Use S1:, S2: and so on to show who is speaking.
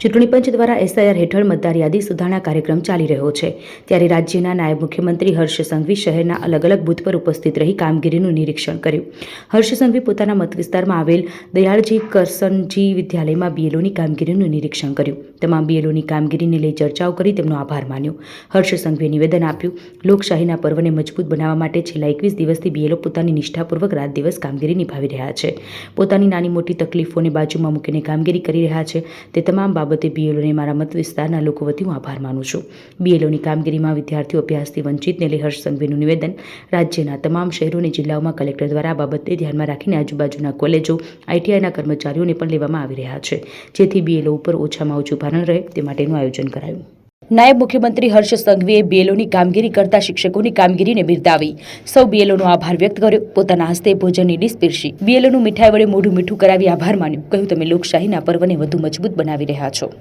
S1: ચૂંટણી પંચ દ્વારા એસઆઈઆર હેઠળ મતદાર યાદી સુધારણા કાર્યક્રમ ચાલી રહ્યો છે, ત્યારે રાજ્યના નાયબ મુખ્યમંત્રી હર્ષ સંઘવી શહેરના અલગ અલગ બૂથ પર ઉપસ્થિત રહી કામગીરીનું નિરીક્ષણ કર્યું. હર્ષ સંઘવી પોતાના મતવિસ્તારમાં આવેલ દયાળજી કરસનજી વિદ્યાલયમાં બીએલઓની કામગીરીનું નિરીક્ષણ કર્યું. તમામ બીએલઓની કામગીરીને લઈ ચર્ચાઓ કરી તેમનો આભાર માન્યો. હર્ષ સંઘવીએ નિવેદન આપ્યું, લોકશાહીના પર્વને મજબૂત બનાવવા માટે છેલ્લા 21 દિવસથી બીએલઓ પોતાની નિષ્ઠાપૂર્વક રાત દિવસ કામગીરી નિભાવી રહ્યા છે. પોતાની નાની મોટી તકલીફોને બાજુમાં મૂકીને કામગીરી કરી રહ્યા છે. તે તમામ બાબતે બીએલઓને મારા મત વિસ્તારના લોકો વતી હું આભાર માનું છું. બીએલઓની કામગીરીમાં વિદ્યાર્થીઓ અભ્યાસથી વંચિતને લઈ હર્ષ સંઘવીનું નિવેદન. રાજ્યના તમામ શહેરો અને જિલ્લાઓમાં કલેક્ટર દ્વારા આ બાબતને ધ્યાનમાં રાખીને આજુબાજુના કોલેજો, આઈટીઆઈના કર્મચારીઓને પણ લેવામાં આવી રહ્યા છે, જેથી બીએલઓ ઉપર ઓછામાં ઓછું ભારણ રહે તે માટેનું આયોજન કરાયું. નાયબ મુખ્યમંત્રી હર્ષ સંઘવીએ બીએલઓની કામગીરી કરતા શિક્ષકોની કામગીરીને બિરદાવી. સૌ બીએલઓનો આભાર વ્યક્ત કર્યો. પોતાના હસ્તે ભોજનની ડીશ પીરસી બીએલઓનું મીઠાઈ વડે મોઢું મીઠું કરાવી આભાર માન્યો. કહ્યું, તમે લોકશાહીના પર્વને વધુ મજબૂત બનાવી રહ્યા છો.